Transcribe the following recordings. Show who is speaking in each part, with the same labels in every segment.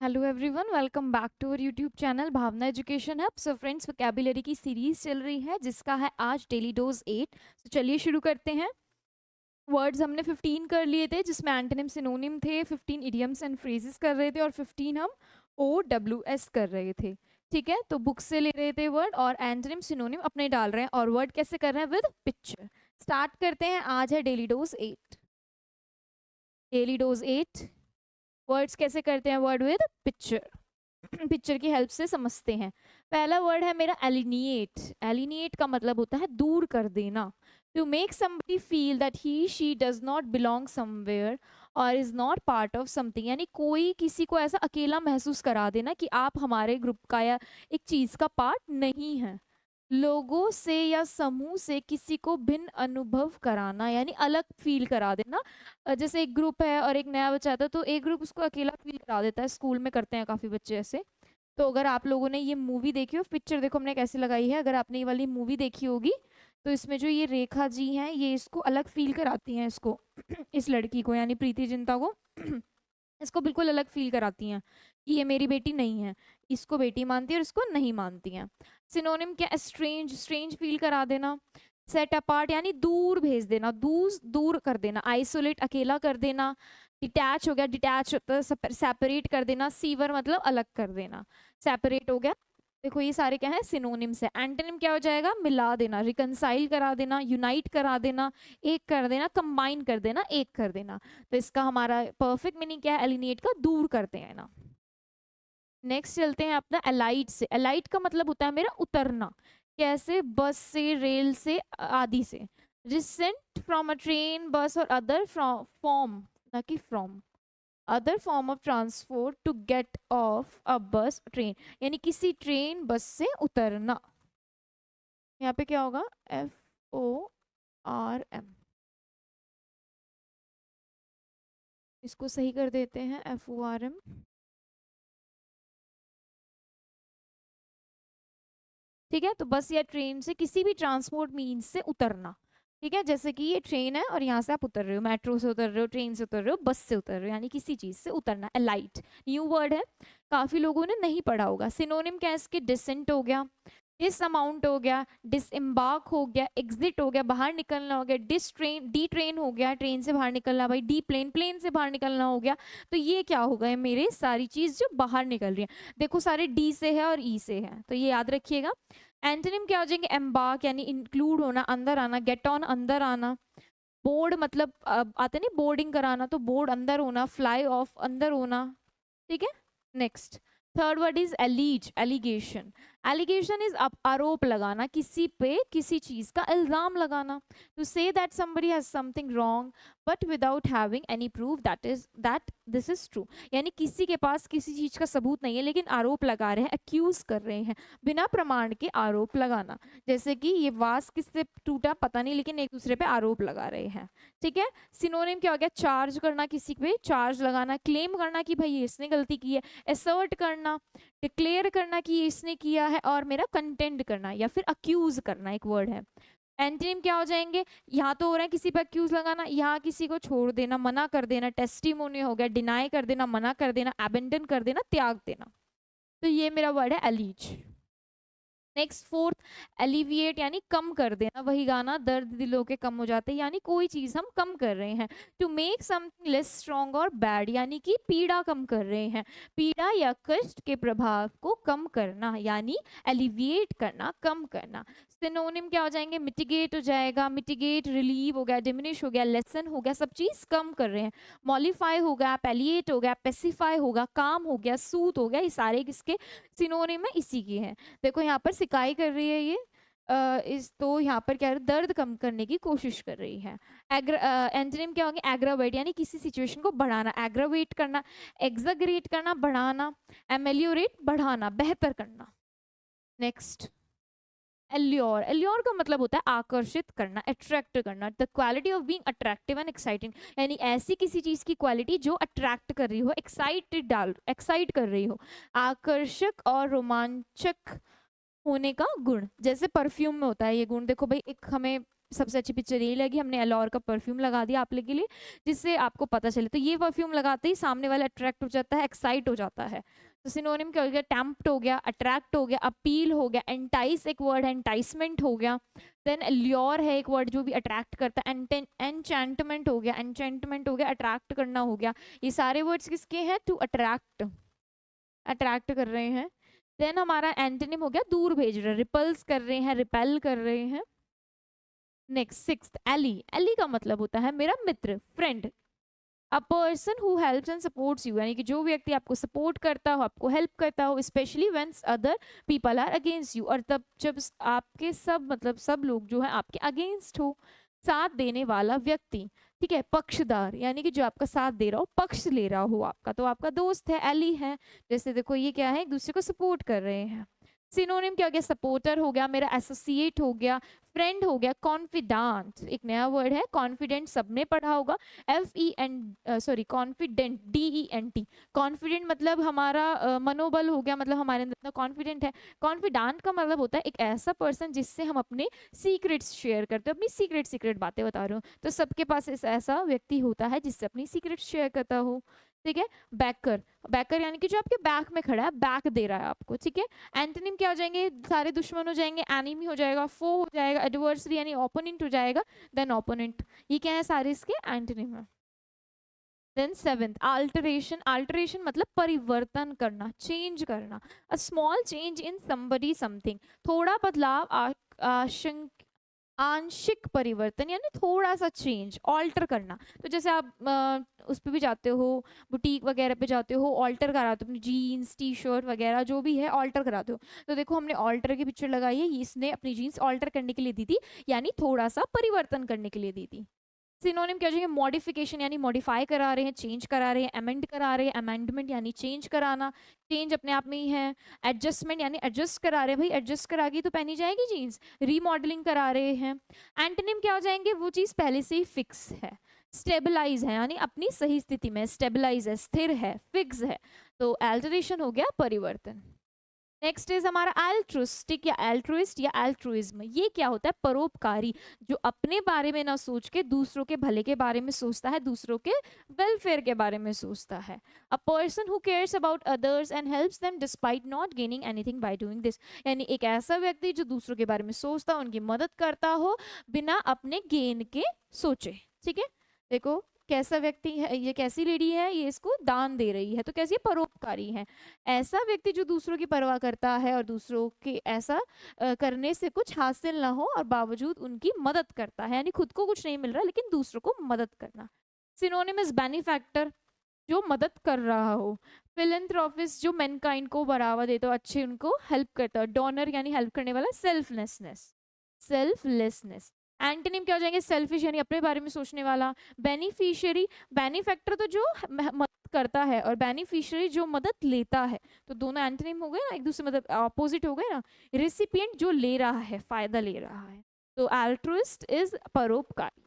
Speaker 1: Hello everyone, welcome back to our YouTube channel Bhavna education hub. So friends, vocabulary की series चल रही है जिसका है आज डेली डोज 8। तो चलिए शुरू करते हैं। वर्ड्स हमने 15 कर लिए थे जिसमें एंटोनिम सिनोनिम थे, 15 इडियम्स एंड फ्रेजेस कर रहे थे और 15 हम OWS कर रहे थे। ठीक है, तो बुक से ले रहे थे वर्ड और एंटोनिम सिनोनिम अपने डाल रहे हैं और वर्ड कैसे कर रहे हैं? With picture. स्टार्ट करते हैं। आज है daily dose 8। Daily dose 8 words कैसे करते हैं? Word with picture. पिक्चर की हेल्प से समझते हैं। पहला वर्ड है मेरा एलिनिएट। एलिनिएट का मतलब होता है दूर कर देना। To make somebody feel that he she does not belong somewhere or is not part of something, यानी कोई किसी को ऐसा अकेला महसूस करा देना कि आप हमारे ग्रुप का या एक चीज का पार्ट नहीं है। लोगों से या समूह से किसी को भिन्न अनुभव कराना, यानी अलग फील करा देना। जैसे एक ग्रुप है और एक नया बच्चा आता है तो एक ग्रुप उसको अकेला फील करा देता है। स्कूल में करते हैं काफी बच्चे ऐसे। तो अगर आप लोगों ने ये मूवी देखी हो, पिक्चर देखो हमने कैसे लगाई है, अगर आपने ये वाली मूवी देखी होगी तो इसमें जो ये रेखा जी हैं ये इसको अलग फील कराती हैं इसको इस लड़की को यानी प्रीति जिंटा को इसको बिल्कुल अलग फील कराती हैं कि ये मेरी बेटी नहीं है। इसको बेटी मानती है और इसको नहीं मानती हैं। सिनोनिम क्या? स्ट्रेंज। स्ट्रेंज फील करा देना। सेट अपार्ट यानी दूर भेज देना, दूर दूर कर देना। आइसोलेट अकेला कर देना। डिटैच हो गया, डिटैच होता है सेपरेट कर देना। सीवर मतलब अलग कर देना, सेपरेट हो गया। देखो ये सारे क्या है? सिनोनिम्स है। एंटोनिम क्या हो जाएगा? मिला देना, रिकनसाइल करा देना, यूनाइट करा देना, एक कर देना, कंबाइन कर देना, एक कर देना। तो इसका हमारा परफेक्ट मीनिंग क्या है? एलिनेट का दूर करते हैं ना। नेक्स्ट चलते हैं अपना एलाइट से। एलाइट का मतलब होता है मेरा उतरना। कैसे? बस से, रेल से, आदि से। डिसेंट फ्रॉम अ ट्रेन, बस और अदर फॉर्म, ना कि from other form of transport to get off a bus train, यानी किसी ट्रेन बस से उतरना। यहाँ पे क्या होगा? FORM। इसको सही कर देते हैं, FORM। ठीक है, तो बस या ट्रेन से, किसी भी ट्रांसपोर्ट मीन्स से उतरना। ठीक है, जैसे कि ये ट्रेन है और यहाँ से आप उतर रहे हो, मेट्रो से उतर रहे हो, ट्रेन से उतर रहे हो, बस से उतर रहे हो, यानी किसी चीज से उतरना। एलाइट न्यू वर्ड है, काफी लोगों ने नहीं पढ़ा होगा। सिनोनिम क्या है इसके? डिसेंट हो गया, डिस अमाउंट हो गया, डिसएम्बार्क हो गया, एग्जिट हो गया, बाहर निकलना हो गया, डिस ट्रेन, डी ट्रेन हो गया, ट्रेन से बाहर निकलना भाई, डी प्लेन, प्लेन से बाहर निकलना हो गया। तो ये क्या हो गए मेरे? सारी चीज जो बाहर निकल रही है। देखो सारे डी से है और ई से है, तो ये याद रखिएगा। एंटोनिम क्या हो जाएंगे? एम्बार्क यानी इंक्लूड होना, अंदर आना। गेट ऑन अंदर आना। बोर्ड मतलब आते नहीं बोर्डिंग कराना, तो बोर्ड अंदर होना। फ्लाई ऑफ अंदर होना। ठीक है, next third word is allege, allegation. Allegation is आरोप लगाना, किसी पे किसी चीज का इल्जाम लगाना। To say that somebody has something wrong but without having any proof that this is true, यानी किसी के पास किसी चीज का सबूत नहीं है लेकिन आरोप लगा रहे हैं, अक्यूज कर रहे हैं, बिना प्रमाण के आरोप लगाना। जैसे कि ये वास किससे टूटा पता नहीं लेकिन एक दूसरे पे आरोप लगा रहे हैं। ठीक है, सिनोनिम क्या हो गया? चार्ज करना, किसी पे चार्ज लगाना, क्लेम करना कि भाई इसने गलती की है, असर्ट करना, डिक्लेयर करना कि ये इसने किया है, और मेरा कंटेंड करना या फिर अक्यूज करना एक वर्ड है। एंटोनिम क्या हो जाएंगे? यहाँ तो हो रहा है किसी पर अक्यूज लगाना, यहाँ किसी को छोड़ देना, मना कर देना। टेस्टिमोनी हो गया, डिनाई कर देना, मना कर देना, एबेंडन कर देना, त्याग देना। तो ये मेरा वर्ड है एलीज। नेक्स्ट फोर्थ, एलिविएट यानी कम कर देना। वही गाना, दर्द दिलों के कम हो जाते, यानी कोई चीज हम कम कर रहे हैं। To make something less strong और बैड, यानी कि पीड़ा कम कर रहे हैं, पीड़ा या कष्ट के प्रभाव को कम करना, यानी एलिविएट करना, कम करना। सिनोनिम क्या हो जाएंगे? मिटिगेट हो जाएगा, मिटिगेट, रिलीव हो गया, डिमिनिश हो गया, लेसन हो गया, सब चीज कम कर रहे हैं। मॉलिफाई हो गया, पैलिएट हो गया, पेसिफाई होगा, काम हो गया, सूत हो गया, ये सारे किसके सिनोनिम है? इसी की है। देखो यहाँ पर सिकाई कर रही है ये इस, तो यहाँ पर क्या है? दर्द कम करने की कोशिश कर रही है। एंटोनिम क्या होंगे? एग्रावेट यानी किसी सिचुएशन को बढ़ाना, एग्रावेट करना, एग्जागरेट करना, बढ़ाना, एमेलियोरेट बढ़ाना, बेहतर करना। Next allure. एल्योर का मतलब होता है आकर्षित करना, अट्रैक्ट करना। The quality of being attractive and exciting, यानी ऐसी किसी चीज की क्वालिटी जो अट्रैक्ट कर रही हो, एक्साइट कर रही हो, आकर्षक और रोमांचक होने का गुण। जैसे परफ्यूम में होता है ये गुण, देखो भाई एक हमें सबसे अच्छी पिक्चर यही लगी, हमने एलोर का परफ्यूम लगा दिया आप लोग के लिए जिससे आपको पता चले। तो ये परफ्यूम लगाते ही सामने वाला अट्रैक्ट हो जाता है, एक्साइट हो जाता है। तो सिनोनिम क्या हो गया, टेम्प्ट हो गया, अट्रैक्ट हो गया, अपील हो गया, एंटाइस एक वर्ड है, एंटाइसमेंट हो गया, देन ल्योर है एक वर्ड जो भी अट्रैक्ट करता है, एनचैंटमेंट हो गया, एनचैंटमेंट हो गया, अट्रैक्ट करना हो गया। ये सारे वर्ड्स किसके हैं, टू अट्रैक्ट, अट्रैक्ट कर रहे हैं। देन हमारा एंटोनिम हो गया दूर भेज रहे, रिपल्स कर रहे हैं, रिपेल कर रहे हैं। नेक्स्ट सिक्स्थ, एली, एली का मतलब होता है मेरा मित्र, friend. A person who helps and supports you, यानी कि जो व्यक्ति आपको सपोर्ट करता हो, आपको हेल्प करता हो, specially when other people are against you, और तब जब आपके सब मतलब सब लोग जो है आपके अगेंस्ट हो। साथ देने वाला व्यक्ति, ठीक है। पक्षदार, यानी कि जो आपका साथ दे रहा हो, पक्ष ले रहा हो आपका, तो आपका दोस्त है, एली है। जैसे देखो ये क्या है, एक दूसरे को सपोर्ट कर रहे हैं। सिनोनिम क्या हो गया, सपोर्टर हो गया, मेरा एसोसिएट हो गया, फ्रेंड हो गया, कॉन्फिडेंट, एक नया वर्ड है, कॉन्फिडेंट सबने पढ़ा होगा, कॉन्फिडेंट, DENT, कॉन्फिडेंट मतलब हमारा मनोबल हो गया, मतलब हमारे अंदर कॉन्फिडेंट है। कॉन्फिडेंट का मतलब होता है एक ऐसा पर्सन जिससे हम अपने सीक्रेट्स शेयर करते हैं, अपनी सीक्रेट बातें बता रहे हो, तो सबके पास ऐसा व्यक्ति होता है जिससे अपनी सीक्रेट्स शेयर करता हो, ठीक है। बैकर, बैकर यानी कि जो आपके बैक में खड़ा है, बैक दे रहा है आपको, ठीक है। एंटोनिम क्या हो जाएंगे, सारे दुश्मन हो जाएंगे, एनिमी हो जाएगा, फो हो जाएगा, एडवर्सरी यानी ओपोनेंट हो जाएगा, देन ओपोनेंट। ये क्या है, सारे इसके एंटोनिम है। देन सेवेंथ, अल्टरेशन, अल्टरेशन मतलब परिवर्तन करना, चेंज करना। A small change in somebody something, थोड़ा बदलाव, आंशिक परिवर्तन यानी थोड़ा सा चेंज, ऑल्टर करना। तो जैसे आप उस पर भी जाते हो, बुटीक वगैरह पे जाते हो, ऑल्टर कराते हो अपनी जीन्स टी शर्ट वगैरह जो भी है, ऑल्टर कराते हो। तो देखो हमने ऑल्टर की पिक्चर लगाई है, इसने अपनी जीन्स ऑल्टर करने के लिए दी थी, यानी थोड़ा सा परिवर्तन करने के लिए दी थी। सिनोनिम क्या हो जाएंगे, मॉडिफिकेशन यानी मॉडिफाई करा रहे हैं, चेंज करा रहे हैं, अमेंड करा रहे हैं, अमेंडमेंट यानी चेंज कराना, चेंज अपने आप में ही है। एडजस्टमेंट यानी एडजस्ट करा रहे हैं, भाई एडजस्ट करा गई तो पहनी जाएगी जीन्स, रीमॉडलिंग करा रहे हैं। एंटोनिम क्या हो जाएंगे, वो चीज पहले से ही फिक्स है। स्टेबलाइज है यानी अपनी सही स्थिति में, स्टेबलाइज है, स्थिर है, फिक्स है। तो अल्टरेशन हो गया परिवर्तन। नेक्स्ट इज हमारा एल्ट्रुस्टिक या एल्ट्रुइस्ट या एल्ट्रुइज्म। ये क्या होता है, परोपकारी, जो अपने बारे में ना सोच के दूसरों के भले के बारे में सोचता है, दूसरों के वेलफेयर के बारे में सोचता है। A person who cares about others and helps them despite not gaining anything by doing this, यानी एक ऐसा व्यक्ति जो दूसरों के बारे में सोचता है, उनकी मदद करता हो बिना अपने गेन के सोचे, ठीक है। देखो कैसा व्यक्ति है ये, कैसी लेडी है ये, इसको दान दे रही है, तो कैसी परोपकारी है। ऐसा व्यक्ति जो दूसरों की परवाह करता है और दूसरों के ऐसा करने से कुछ हासिल ना हो और बावजूद उनकी मदद करता है, यानी खुद को कुछ नहीं मिल रहा लेकिन दूसरों को मदद करना। सिनोनिम इज बेनिफैक्टर, जो मदद कर रहा हो। फिलैंथ्रोपिस्ट, जो मैनकाइंड को बढ़ावा देता हो, अच्छे उनको हेल्प करता हो। डोनर यानी हेल्प करने वाला। Selflessness, selflessness. एंटोनिम क्या हो जाएंगे, सेल्फिश यानी अपने बारे में सोचने वाला। बेनिफिशियरी, बेनिफैक्टर तो जो मदद करता है, और बेनिफिशियरी जो मदद लेता है, तो दोनों एंटोनिम हो गए ना, एक दूसरे मतलब ऑपोजिट हो गए ना। रेसिपिएंट जो ले रहा है, फायदा ले रहा है, तो अल्ट्रुइस्ट इज परोपकारी।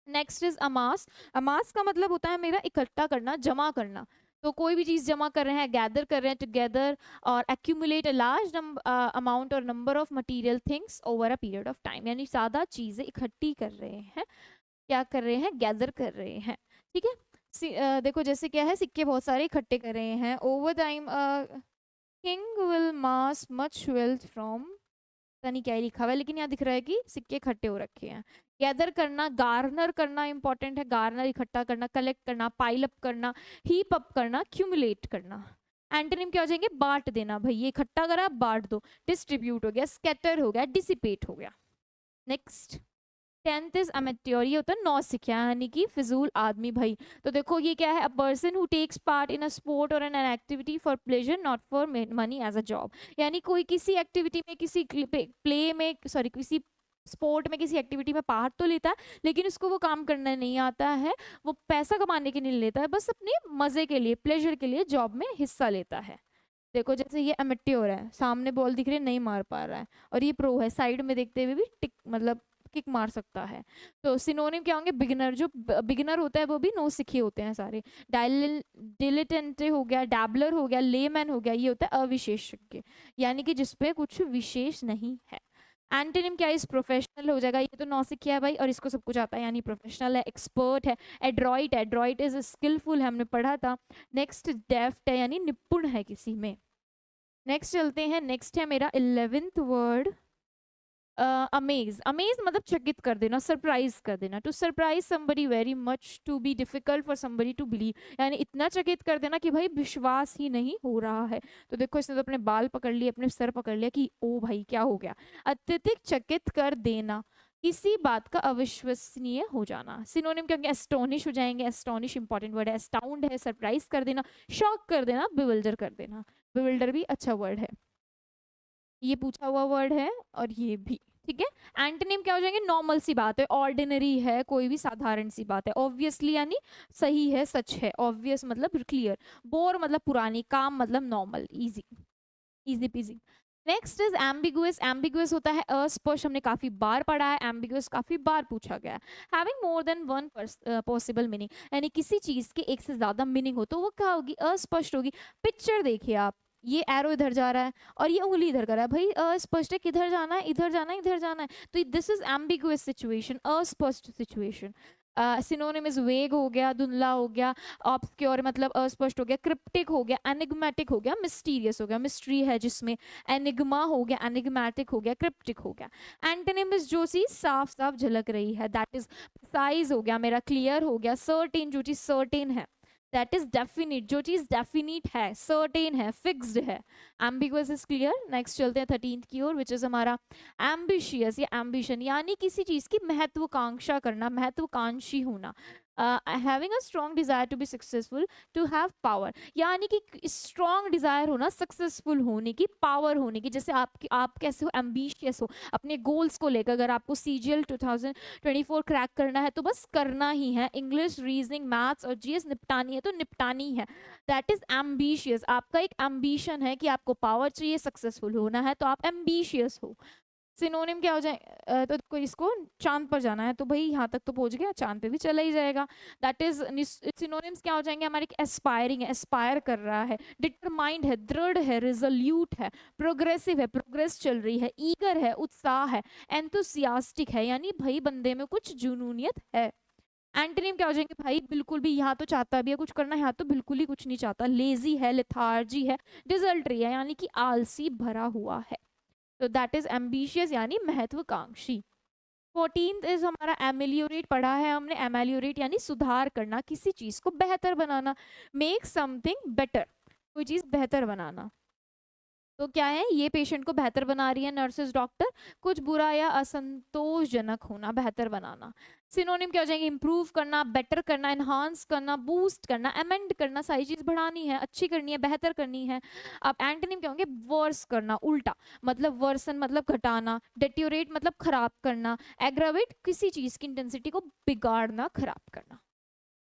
Speaker 1: नेक्स्ट इज अमास, अमास का मतलब होता है मेरा इकट्ठा करना, जमा करना। तो कोई भी चीज जमा कर रहे हैं, गैदर कर रहे हैं, टुगेदर और एक्यूमुलेट अ लार्ज अमाउंट और number of material things over a period of time, यानी ज्यादा चीजें इकट्ठी कर रहे हैं, क्या कर रहे हैं, गैदर कर रहे हैं, ठीक है। देखो जैसे क्या है, सिक्के बहुत सारे इकट्ठे कर रहे हैं। Over time king will mass much wealth from, पता नहीं क्या ही लिखा हुआ है, लेकिन यहाँ दिख रहा है कि सिक्के इकट्ठे हो रखे हैं। गैदर करना, गार्नर करना इंपॉर्टेंट है, गार्नर इकट्ठा करना, कलेक्ट करना, पाइल अप करना, हीप अप करना, क्यूमुलेट करना। एंटोनिम क्या हो जाएंगे, बांट देना, भाई ये इकट्ठा करा बांट दो। डिस्ट्रीब्यूट हो गया, स्कैटर हो गया, डिसिपेट हो गया। नेक्स्ट 10th इज अमेट्योर, ये होता है नौसिखिया यानी कि फिजूल आदमी भाई। तो देखो ये क्या है, a person who takes part in a sport or an activity for pleasure not for money as a job, यानी कोई किसी एक्टिविटी में, किसी प्ले में, सॉरी किसी स्पोर्ट में, किसी एक्टिविटी में पार्ट तो लेता है, लेकिन उसको वो काम करना नहीं आता है, वो पैसा कमाने के लिए लेता है, बस अपने मजे के लिए, प्लेजर के लिए जॉब में हिस्सा लेता है। देखो जैसे ये अमेट्योर है, सामने बॉल दिख रही है, नहीं मार पा रहा है, और ये प्रो है, साइड में देखते हुए भी टिक मतलब किक मार सकता है। तो सिनोनिम क्या होंगे, बिगिनर, जो बिगिनर होता है वो भी नौ सिखे होते हैं सारे। डिलेटेंटे हो गया, डैबलर हो गया, लेमैन हो गया, ये होता है अविशेषज्ञ, यानी कि जिसपे कुछ विशेष नहीं है। एंटोनिम क्या है, इस प्रोफेशनल हो जाएगा, ये तो नौसिखिया है भाई और इसको सब कुछ आता है यानी प्रोफेशनल है, एक्सपर्ट है। एड्रॉइट है, एड्रॉइट इज स्किलफुल है, हमने पढ़ा था। नेक्स्ट डेफ्ट है यानी निपुण है किसी में। नेक्स्ट चलते हैं, नेक्स्ट है मेरा 11th वर्ड अमेज। अमेज मतलब चकित कर देना, सरप्राइज कर देना। To surprise somebody very much, to be difficult for somebody to believe, यानी इतना चकित कर देना कि भाई विश्वास ही नहीं हो रहा है। तो देखो इसने तो अपने बाल पकड़ लिए, अपने सर पकड़ लिया कि ओ भाई क्या हो गया। अत्यधिक चकित कर देना, किसी बात का अविश्वसनीय हो जाना। सिनोनिम क्या, एस्टोनिश हो जाएंगे। एस्टोनिश इंपॉर्टेंट वर्ड है। एस्टाउंड है सरप्राइज कर देना, शॉक कर देना, बिविल्डर कर देना। बिविल्डर भी अच्छा वर्ड है, ये पूछा हुआ वर्ड है और ये भी ठीक है। एंटोनिम क्या हो जाएंगे, नॉर्मल सी बात है, ऑर्डिनरी है, कोई भी साधारण सी बात है। ऑब्वियसली यानी सही है, सच है। ऑब्वियस मतलब क्लियर। बोर मतलब पुरानी, काम मतलब normal, easy, easy PG. Next is ambiguous. Ambiguous होता है अस्पष्ट, हमने काफी बार पढ़ा है। एम्बिगुअस काफी बार पूछा गया है। Having more than one possible meaning, यानी किसी चीज के एक से ज्यादा मीनिंग हो तो वो क्या होगी, अस्पष्ट होगी। पिक्चर देखिए आप, ये एरो इधर जा रहा है और ये उंगली इधर कर रहा है, भाई अस्पष्ट है, किधर जाना है, इधर जाना है, इधर जाना है, तो दिस इज एम्बिगुअस सिचुएशन, अस्पष्ट सिचुएशन। सिनोनिम इज वेग हो गया, धुंधला हो गया, ऑब्सक्योर मतलब अस्पष्ट हो गया, क्रिप्टिक हो गया, एनिग्मेटिक हो गया, मिस्टीरियस हो गया, मिस्ट्री है जिसमें, एनिग्मा हो गया, एनिग्मेटिक हो गया, क्रिप्टिक हो गया। एंटोनिम इज जो चीज साफ साफ झलक रही है, दैट इज प्रिसाइज हो गया मेरा, क्लियर हो गया, सर्टेन जो चीज सर्टेन है, दैट इज डेफिनिट जो चीज डेफिनिट है, सर्टेन है, फिक्स्ड है। Ambiguous is clear. नेक्स्ट चलते हैं 13th की ओर, विच इज हमारा एम्बिशियस या एम्बिशन, यानी किसी चीज की महत्वाकांक्षा करना, महत्वाकांक्षी होना। Having a strong desire to be successful, to have power, यानी कि स्ट्रॉन्ग डिजायर होना, सक्सेसफुल होने की, पावर होने की। जैसे आप कैसे हो, एम्बिशियस हो अपने गोल्स को लेकर, अगर आपको CGL 2024 क्रैक करना है तो बस करना ही है, इंग्लिश, रीजनिंग, मैथ्स और GS निपटानी है तो निपटानी है। दैट इज एम्बिशियस, आपका एक एम्बिशन है कि आपको पावर चाहिए, सक्सेसफुल होना है, तो आप एम्बिशियस हो। सिनोनिम क्या हो जाए, तो कोई इसको चांद पर जाना है तो भाई यहाँ तक तो पहुंच गया, चांद पे भी चला ही जाएगा। दैट इज सिनोनिम्स क्या हो जाएंगे हमारे, एस्पायरिंग है, एस्पायर कर रहा है, डिटरमाइंड है, दृढ़ है, रिजोल्यूट है, प्रोग्रेसिव है, प्रोग्रेस चल रही है, ईगर है, उत्साह है, एंथुसियास्टिक है, यानी भाई बंदे में कुछ जुनूनियत है। एंटोनिम क्या हो जाएंगे भाई, बिल्कुल भी, यहाँ तो चाहता भी है कुछ करना, यहाँ तो बिल्कुल ही कुछ नहीं चाहता, लेजी है, लेथार्जी है, डिजल्ट्री है, यानी कि आलसी भरा हुआ है। तो दैट इज एम्बिशियस यानी महत्वाकांक्षी। 14th इज हमारा एमेलियोरेट, पढ़ा है हमने। एमेलियोरेट यानी सुधार करना, किसी चीज को बेहतर बनाना, मेक समथिंग बेटर, कोई चीज बेहतर बनाना। तो क्या है, ये पेशेंट को बेहतर बना रही है नर्सेज, डॉक्टर। कुछ बुरा या असंतोषजनक होना, बेहतर बनाना। सिनोनिम क्या हो जाएंगे, इंप्रूव करना, बेटर करना, एनहांस करना, बूस्ट करना, अमेंड करना, सारी चीज बढ़ानी है, अच्छी करनी है, बेहतर करनी है। अब एंटोनिम क्या होंगे, वर्स करना, उल्टा, मतलब वर्सन मतलब घटाना, डेट्योरेट मतलब खराब करना, एग्रावेट किसी चीज की इंटेंसिटी को बिगाड़ना, खराब करना।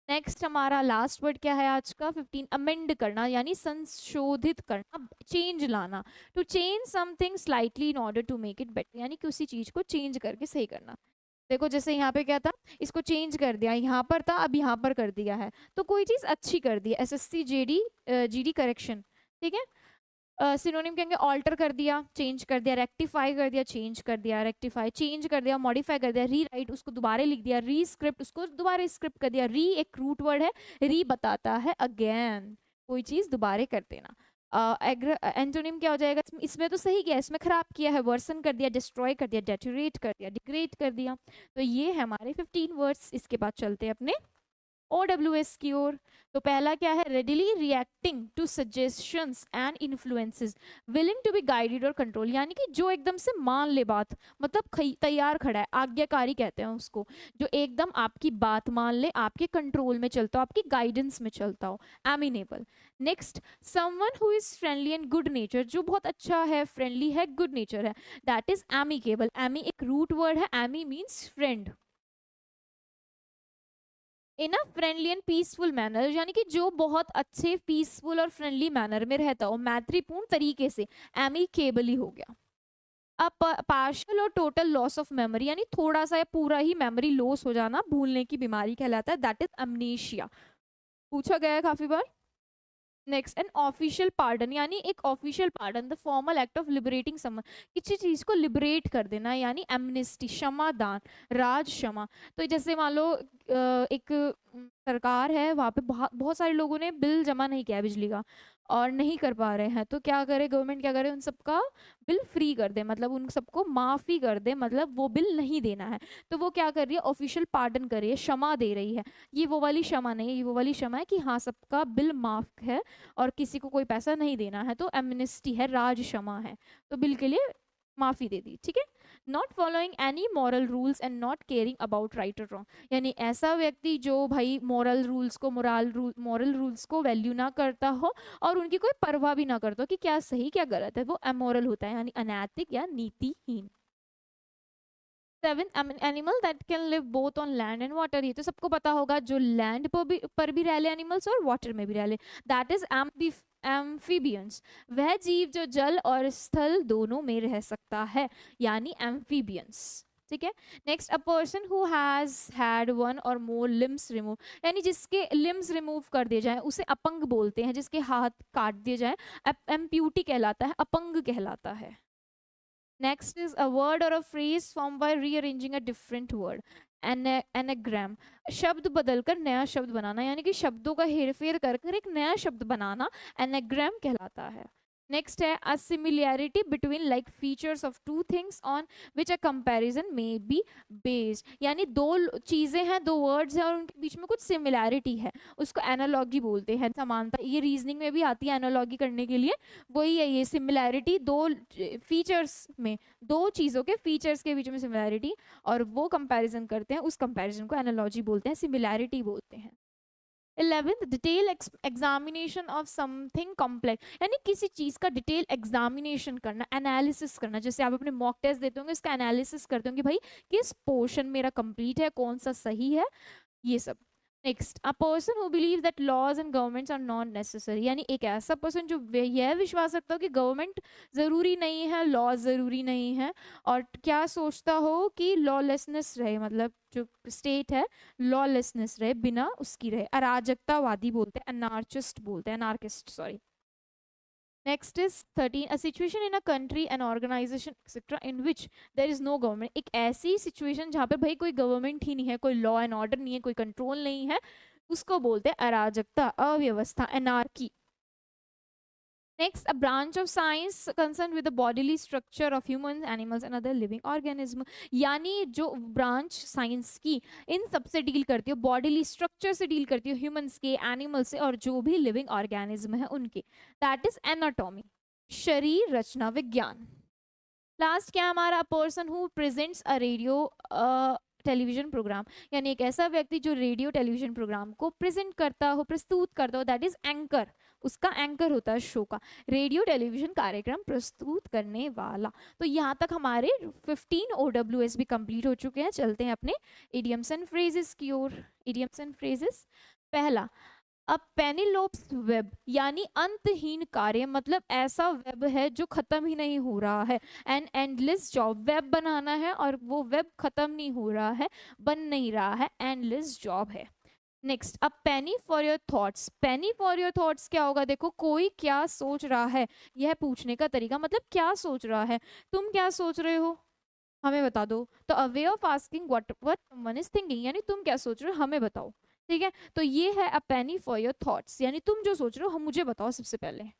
Speaker 1: नेक्स्ट हमारा लास्ट वर्ड क्या है आज का, 15, अमेंड करना, यानी संशोधित करना, चेंज लाना। To change something slightly in order to make it better, यानी कि उसी चीज को चेंज करके सही करना। देखो जैसे यहाँ पे क्या था, इसको चेंज कर दिया, यहाँ पर था अब यहाँ पर कर दिया है, तो कोई चीज अच्छी कर दी, SSC JD GD करेक्शन, ठीक है। सिनोनिम कहेंगे, ऑल्टर कर दिया, चेंज कर दिया, रेक्टिफाई कर दिया, चेंज कर दिया, रेक्टिफाई, चेंज कर दिया, मॉडिफाई कर दिया, री राइट उसको दोबारा लिख दिया, री स्क्रिप्ट उसको दोबारा स्क्रिप्ट कर दिया। री एक रूट वर्ड है, री बताता है अगेन, कोई चीज दोबारा कर देना। एंटोनिम क्या हो जाएगा, इसमें तो सही किया, इसमें खराब किया है, वर्सन कर दिया, डिस्ट्रॉय कर दिया, डेटोरेट कर दिया, डिग्रेड कर दिया। तो ये है हमारे 15 वर्ड्स। इसके बाद चलते हैं अपने OWS की ओर। तो पहला क्या है, readily reacting to suggestions and influences, willing to be guided और कंट्रोल, यानी कि जो एकदम से मान ले बात, मतलब तैयार खड़ा है, आज्ञाकारी कहते हैं उसको, जो एकदम आपकी बात मान ले, आपके कंट्रोल में चलता हो, आपकी गाइडेंस में चलता हो। Amenable. Next, someone who is friendly and good nature, जो बहुत अच्छा है, फ्रेंडली है, गुड नेचर है, दैट इज एमिकेबल। एमी एक रूट वर्ड है, ami means friend. In a friendly and peaceful manner, यानी कि जो बहुत अच्छे पीसफुल और फ्रेंडली मैनर में रहता हो, मैत्रीपूर्ण तरीके से, एमिकेबली हो गया। अब पार्शियल और टोटल लॉस ऑफ मेमोरी, यानी थोड़ा सा या पूरा ही मेमोरी लॉस हो जाना, भूलने की बीमारी कहलाता है, दैट इज अमनेशिया, पूछा गया है काफी बार। नेक्स्ट, एन ऑफिशियल पार्डन, यानी एक official pardon, the formal act of liberating someone, किसी चीज को लिबरेट कर देना, यानी एमनेस्टी, क्षमा दान, राज क्षमा। तो जैसे मान लो एक सरकार है, वहाँ पे बहुत बहुत सारे लोगों ने बिल जमा नहीं किया है बिजली का और नहीं कर पा रहे हैं, तो क्या करे गवर्नमेंट, क्या करे, उन सबका बिल फ्री कर दे, मतलब उन सबको माफी कर दे, मतलब वो बिल नहीं देना है। तो वो क्या कर रही है, ऑफिशियल पार्डन कर रही है, क्षमा दे रही है। ये वो वाली क्षमा नहीं है, ये वो वाली क्षमा है कि हाँ सबका बिल माफ है और किसी को कोई पैसा नहीं देना है, तो एमनेस्टी है, राज क्षमा है, तो बिल के लिए माफी दे दी, ठीक है। Not following any moral rules and not caring about right और रॉन्ग, यानी ऐसा व्यक्ति जो भाई मॉरल रूल्स को वैल्यू ना करता हो और उनकी कोई परवाह भी ना करता हो कि क्या सही क्या गलत है, वो अमोरल होता है, यानी अनैतिक या नीतिहीन। Seven, animal that can live both on land and water, ये तो सबको पता होगा, जो लैंड पर भी रह ले एनिमल्स और वाटर में भी रह ले, दैट इज एम्फीबियंस, वह जीव जो जल और स्थल दोनों में रह सकता है, यानी एम्फीबियंस, ठीक है। Next, a person who has had one और मोर लिम्स रिमूव, यानी जिसके लिम्स रिमूव कर दिए जाए उसे अपंग बोलते हैं, जिसके हाथ काट दिए जाए एम्प्यूटी कहलाता है, अपंग कहलाता है। Next is a word or a phrase formed by rearranging a different word. Anagram, शब्द बदलकर नया शब्द बनाना, यानी कि शब्दों का हेरफेर कर कर एक नया शब्द बनाना एनाग्राम कहलाता है। नेक्स्ट है a similarity between like features of two things on which a comparison may be based, यानी दो चीजें हैं, दो वर्ड्स हैं और उनके बीच में कुछ सिमिलैरिटी है, उसको एनालॉगी बोलते हैं, समानता। ये रीजनिंग में भी आती है एनालॉगी करने के लिए, वही है ये सिमिलैरिटी, दो फीचर्स में, दो चीज़ों के फीचर्स के बीच में सिमिलैरिटी, और वो कंपैरिजन करते हैं, उस कंपैरिजन को एनालॉजी बोलते हैं, सिमिलैरिटी बोलते हैं। 11th, detail examination of something complex, यानी किसी चीज का डिटेल एग्जामिनेशन करना, एनालिसिस करना, जैसे आप अपने मॉक टेस्ट देते होंगे, इसका एनालिसिस करते होंगे भाई किस पोर्शन मेरा कंप्लीट है, कौन सा सही है, ये सब। Next, a person who believe that laws and governments are not necessary, यानी एक ऐसा पर्सन जो यह विश्वास रखता हो कि गवर्नमेंट जरूरी नहीं है, लॉज जरूरी नहीं है, और क्या सोचता हो कि लॉलेसनेस रहे, मतलब जो स्टेट है लॉलेसनेस रहे, बिना उसकी रहे, अराजकतावादी बोलते हैं, अनार्चिस्ट बोलते हैं, anarchist sorry. Next is 13, a situation in a country an organisation etcetera in which there is no government, एक ऐसी सिचुएशन जहाँ पे भाई कोई गवर्नमेंट ही नहीं है, कोई लॉ एंड ऑर्डर नहीं है, कोई कंट्रोल नहीं है, उसको बोलते हैं अराजकता, अव्यवस्था, anarchy. Next, a branch of science concerned with the bodily structure of humans, animals and other living organism, यानी जो ब्रांच साइंस की इन सब से डील करती है, बॉडीली स्ट्रक्चर से डील करती है, ह्यूमंस के, एनिमल्स से और जो भी लिविंग ऑर्गेनिज्म है उनके, दैट इज एनाटॉमी, शरीर रचना विज्ञान। लास्ट क्या हमारा, person who presents a radio television programme, यानी एक ऐसा व्यक्ति जो रेडियो टेलीविजन प्रोग्राम को प्रेजेंट करता हो, प्रस्तुत करता हो, दैट इज एंकर, उसका एंकर होता है शो का, रेडियो टेलीविजन कार्यक्रम प्रस्तुत करने वाला। तो यहाँ तक हमारे 15 OWS भी कंप्लीट हो चुके हैं। चलते हैं अपने इडियम्स एंड फ्रेजेस की ओर। इडियम्स एंड फ्रेजेस, पहला, अ पेनिलोप्स वेब, यानी अंतहीन कार्य, मतलब ऐसा वेब है जो खत्म ही नहीं हो रहा है, एन एंडलेस जॉब, वेब बनाना है और वो वेब खत्म नहीं हो रहा है, बन नहीं रहा है, एंडलेस जॉब है। Next, a Penney for your thoughts, Penney for your thoughts क्या होगा, देखो कोई क्या सोच रहा है, यह पूछने का तरीका, मतलब क्या सोच रहा है, तुम क्या सोच रहे हो हमें बता दो, तो a way of asking what someone is thinking, यानी तुम क्या सोच रहे हो हमें बताओ, ठीक है। तो ये है अ पेनी फॉर योर थॉट्स, यानी तुम जो सोच रहे हो हम मुझे बताओ सबसे पहले।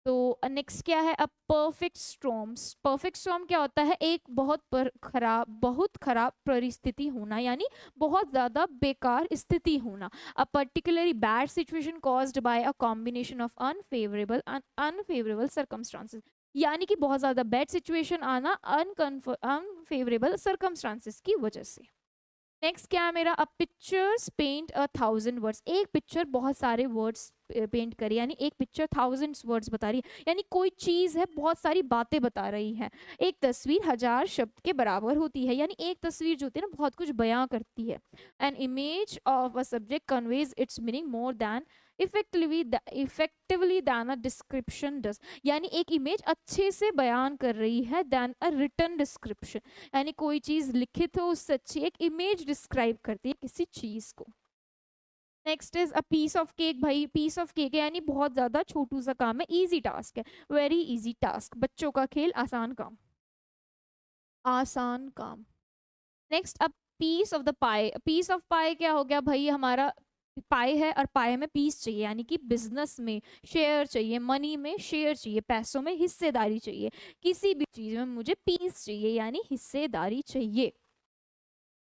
Speaker 1: तो नेक्स्ट क्या है, a perfect storm, perfect storm क्या होता है, एक बहुत खराब परिस्थिति होना, यानी बहुत ज्यादा बेकार स्थिति होना, a particularly bad situation caused by a combination of unfavourable circumstances, यानी कि बहुत ज्यादा बैड सिचुएशन आना अनफेवरेबल सर्कमस्टांसेस की वजह से। नेक्स्ट क्या है मेरा, अ पिक्चर्स पेंट 1000 वर्ड्स, एक पिक्चर बहुत सारे वर्ड्स पेंट करी, यानी एक पिक्चर 1000 वर्ड्स बता रही है, यानी कोई चीज है बहुत सारी बातें बता रही है। एक तस्वीर 1000 शब्द के बराबर होती है, यानी एक तस्वीर जो होती है ना बहुत कुछ बयां करती है। An image of a subject conveys it's meaning more than effectively then a description does, यानी एक इमेज अच्छे से बयान कर रही है दैन अ रिटन डिस्क्रिप्शन, यानी कोई चीज लिखित हो उससे अच्छी एक इमेज डिस्क्राइब करती है किसी चीज को। Next is a piece of cake. भाई पीस ऑफ केक है यानी बहुत ज्यादा छोटू सा काम है, इजी टास्क है, वेरी इजी टास्क, बच्चों का खेल, आसान काम, आसान काम। नेक्स्ट अब piece of the pie. Piece of pie क्या हो गया भाई, हमारा पाई है और पाई में पीस चाहिए, यानी कि बिजनेस में शेयर चाहिए, मनी में शेयर चाहिए, पैसों में हिस्सेदारी चाहिए, किसी भी चीज में मुझे पीस चाहिए यानी हिस्सेदारी चाहिए।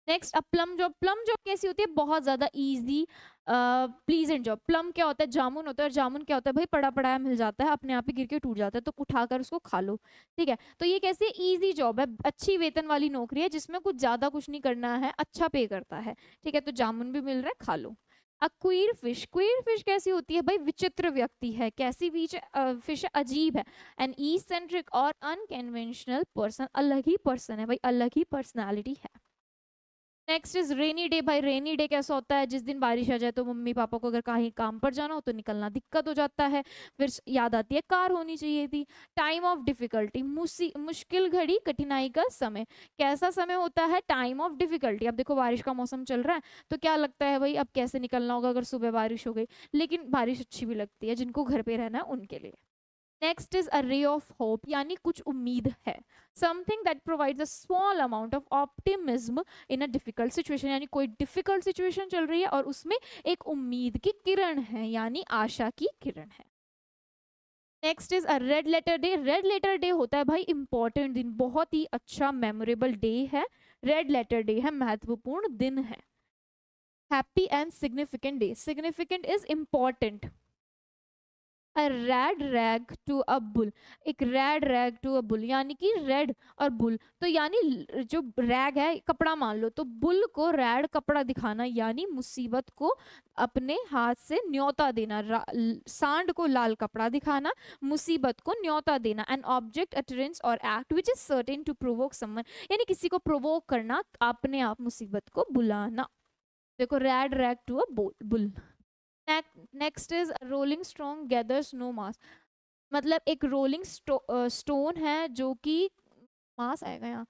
Speaker 1: नेक्स्ट अब प्लम जॉब। प्लम जॉब कैसी होती है, बहुत ज्यादा इजी प्लीजेंट जॉब। प्लम क्या होता है, जामुन होता है, और जामुन क्या होता है भाई, पड़ा पड़ा मिल जाता है, अपने आप ही गिर के टूट जाता है, तो उठाकर उसको खा लो। ठीक है, तो ये कैसी इजी जॉब है, अच्छी वेतन वाली नौकरी है, जिसमें कुछ ज्यादा कुछ नहीं करना है, अच्छा पे करता है। ठीक है, तो जामुन भी मिल रहा है, खा लो। अ क्वीर फिश। क्वीर फिश कैसी होती है भाई, विचित्र व्यक्ति है, कैसी फिश है, अजीब है, एन ईसेंट्रिक और अनकन्वेंशनल पर्सन, अलग ही पर्सन है भाई, अलग ही पर्सनैलिटी है। Next is rainy day. भाई रेनी डे कैसा होता है, जिस दिन बारिश आ जाए तो मम्मी पापा को अगर कहीं काम पर जाना हो तो निकलना दिक्कत हो जाता है, फिर याद आती है कार होनी चाहिए थी। टाइम ऑफ डिफिकल्टी, मुश्किल घड़ी, कठिनाई का समय। कैसा समय होता है, टाइम ऑफ डिफिकल्टी। अब देखो बारिश का मौसम चल रहा है तो क्या लगता है भाई अब कैसे निकलना होगा अगर सुबह बारिश हो गई, लेकिन बारिश अच्छी भी लगती है, जिनको घर पे रहना है उनके लिए। Next is a ray of hope, यानी कुछ उम्मीद है, something that provides a small amount of optimism in a difficult situation, यानी कोई डिफिकल्ट सिचुएशन चल रही है और उसमें एक उम्मीद की किरण है, यानी आशा की किरण है। Next is a red letter day. Red letter day होता है भाई इंपॉर्टेंट दिन, बहुत ही अच्छा मेमोरेबल डे है, रेड लेटर डे है, महत्वपूर्ण दिन है। Happy and significant day. Significant is important. A red rag to a bull. एक red rag to a bull, यानी कि रेड और बुल, तो यानी जो रैग है कपड़ा मान लो, तो बुल को रेड कपड़ा दिखाना यानी मुसीबत को अपने हाथ से न्योता देना, सांड को लाल कपड़ा दिखाना, मुसीबत को न्योता देना। An object utterance or act which is certain to provoke someone, यानी किसी को प्रोवोक करना, अपने आप मुसीबत को बुलाना। देखो red rag to a bull. Next is rolling stone gathers no moss. मतलब एक रोलिंग स्टोन है जो कि मास आएगा यहाँ,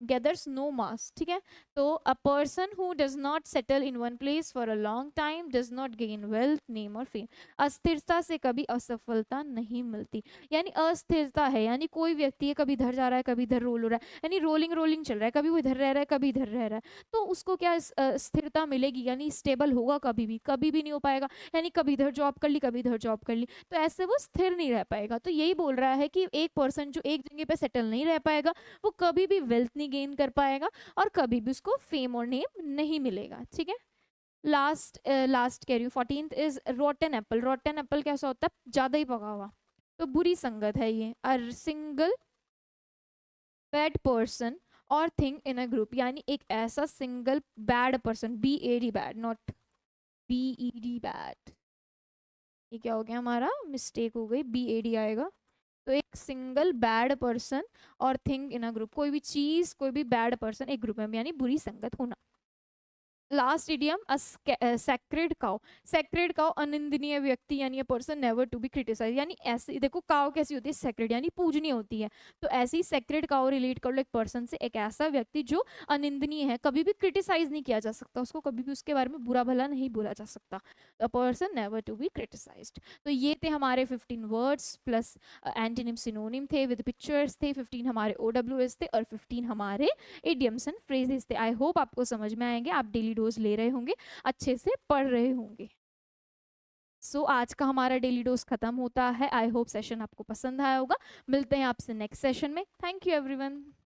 Speaker 1: गेदर्स नो मास। ठीक है, तो अ person who does not settle in one place for a long time does not gain wealth name और फेम। अस्थिरता से कभी असफलता नहीं मिलती, यानी अस्थिरता है, यानी कोई व्यक्ति है कभी इधर जा रहा है कभी इधर रोल हो रहा है, यानी रोलिंग रोलिंग चल रहा है, कभी वो इधर रह रहा है कभी इधर रह रहा है, तो उसको क्या स्थिरता मिलेगी, यानी स्टेबल होगा, कभी भी नहीं हो पाएगा, यानी कभी इधर जॉब कर ली कभी इधर जॉब कर ली, तो ऐसे वो स्थिर नहीं रह पाएगा। तो यही बोल रहा है कि एक पर्सन जो एक जगह पे सेटल नहीं रह पाएगा, वो कभी भी वेल्थ नहीं गेन कर पाएगा और कभी भी उसको फेम और नेम नहीं मिलेगा। ठीक है, लास्ट कह रही हूँ 14th is rotten Apple. Rotten Apple कैसा होता है, ज्यादा ही पका हुआ, तो बुरी संगत है ये। अ सिंगल बैड पर्सन और थिंग इन अ ग्रुप, यानी एक ऐसा single bed person, BAD bad, not BED bad, ये क्या हो गया हमारा, मिस्टेक हो गई, BAD आएगा। तो एक सिंगल बैड पर्सन और थिंग इन अ ग्रुप, कोई भी चीज कोई भी बैड पर्सन एक ग्रुप में, यानी बुरी संगत होना। Last idiom sacred cow. Sacred cow अनिंदनीय व्यक्ति, यानी a person never to be criticise, यानी ऐसे देखो काउ कैसी होती है, सैक्रेड यानी पूजनीय होती है, तो ऐसी सैक्रेड काउ रिलेट कर लो एक पर्सन से, एक ऐसा व्यक्ति जो अनिंदनीय है, कभी भी क्रिटिसाइज नहीं किया जा सकता, उसको कभी भी उसके बारे में बुरा भला नहीं बोला जा सकता, a person never to be criticised. तो ये थे हमारे 15 वर्ड्स प्लस एंटोनिम सिनोनिम थे विद पिक्चर्स थे, 15 हमारे OWS थे और 15 हमारे इडियम्स एंड फ्रेजेस थे। आई होप आपको समझ में आएंगे, आप डेली डोज ले रहे होंगे, अच्छे से पढ़ रहे होंगे। आज का हमारा डेली डोज खत्म होता है। आई होप सेशन आपको पसंद आया होगा, मिलते हैं आपसे नेक्स्ट सेशन में। Thank you everyone.